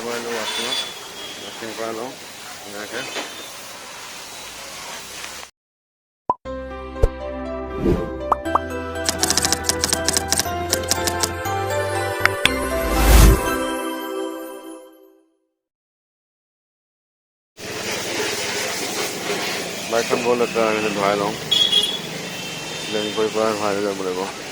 কৰে নেবো আপনাৰ ওয়াশিং কৰালো এনাকে বাইকখন বৰ লেতেৰা আমি ধুৱাই লওঁ ক্লিন কৰি পৰা ধুৱাই যাব লাগিব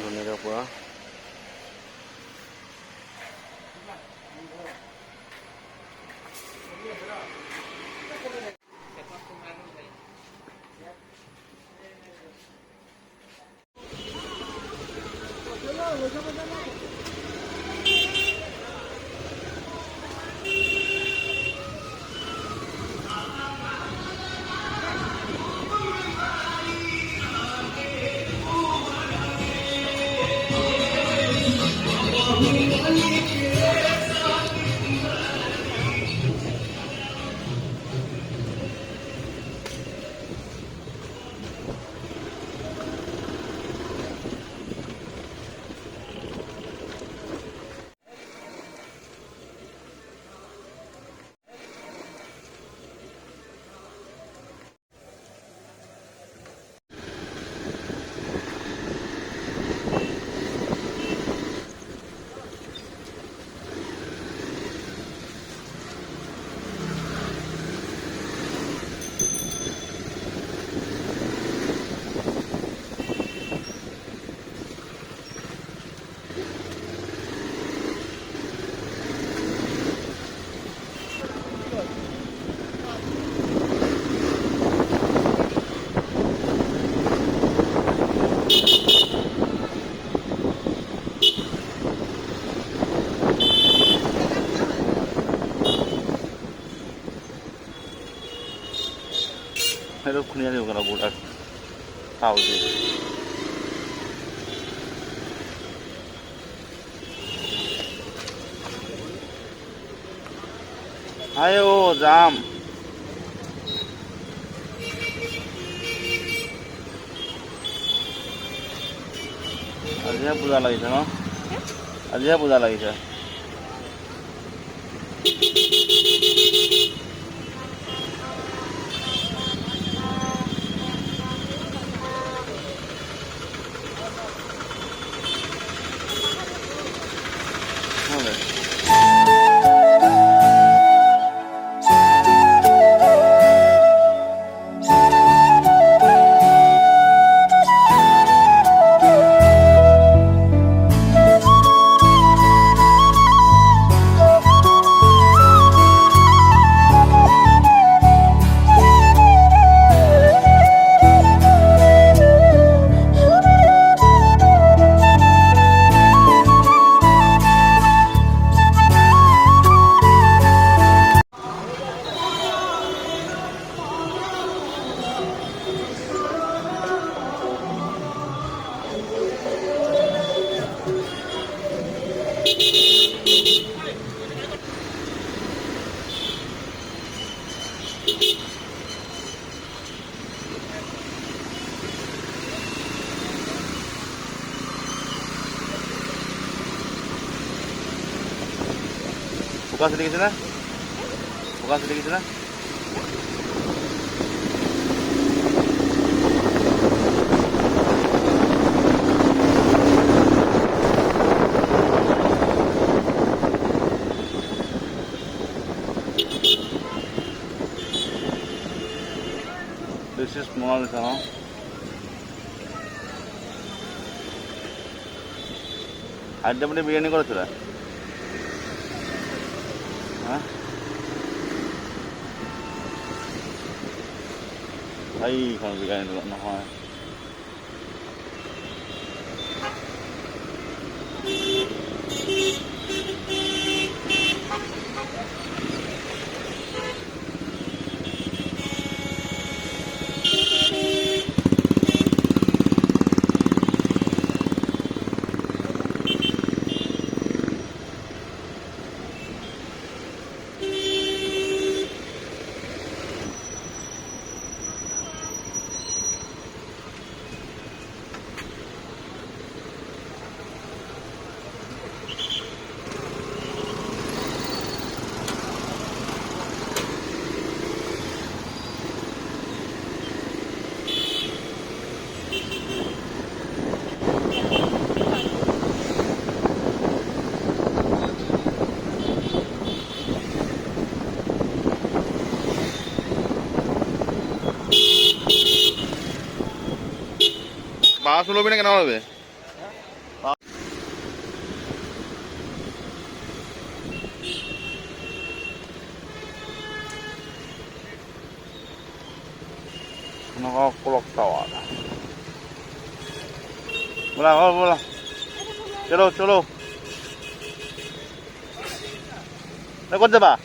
ধুনীয়াকৈ পৰা Hello, kunya ni bukan budak tahu je. Ayo jam. Aja puja lagi sana. Aja puja lagi sana. Buka sedikit sana. Buka sedikit sana. This is small sana. Ada benda biryani kau tu lah. এইখন বিৰিয়ানী দোকান নহয়। Bus ল'বি নে কেনেকুৱা ল'বি? Clock tower. Bola, bola. Chalo, chalo. Nak kau jawab?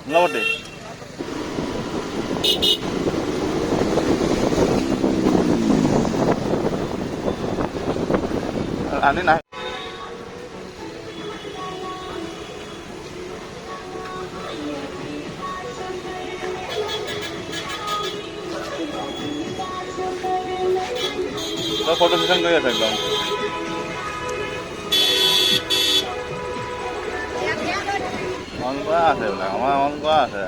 Ngawat deh. Ani naik. Kau foto session kau ya sedang. On kau ada lah, on kau ada.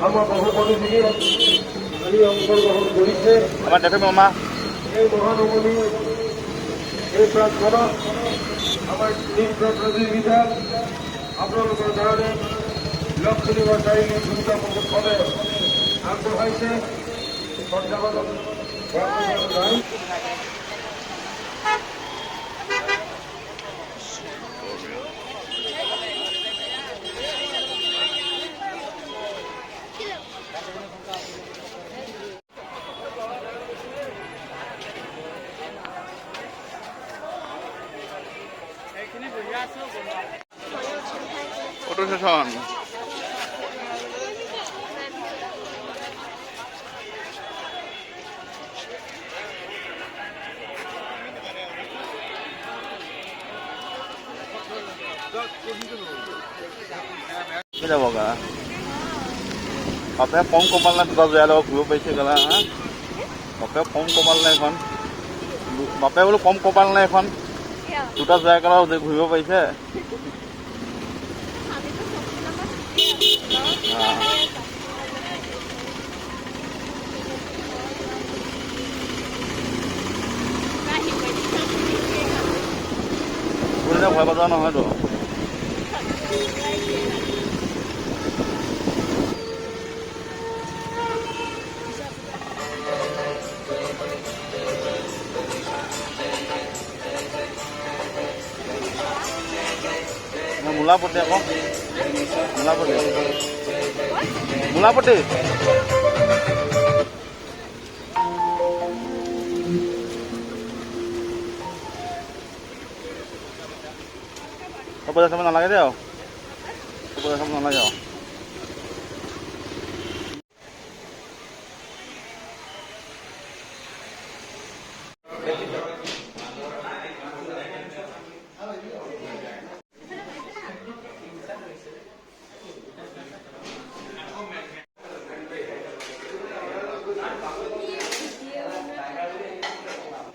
আমার বহুপতি থেকে আমি অংশগ্রহণ করেছে আমার দেখে মামা এই মহানগরী এই প্রার্থনা আমার তিনটা প্রতিযোগিতা আপনাদের জানালে লক্ষ্মী বাসায় ভূমিকা প্রকট করে আগ্রহ হয়েছে সন্ধ্যাবাদক ফটো সেশন কি যাব গা বাপে কম কমাল না দুটা জয়া লগত ঘূৰিব পাৰিছে গলা হা বাপে কম কমাল না এখন বাপে বোলো কম কমাল না এখন দুটা জয়া গলা ঘূৰিব পাৰিছে ভয় বজা নহয়তো মূলাপতি আকৌ মূলাপতি মূলাপতি পইচা চাব নালাগে দে আৰু পইচা চাব নালাগে আৰু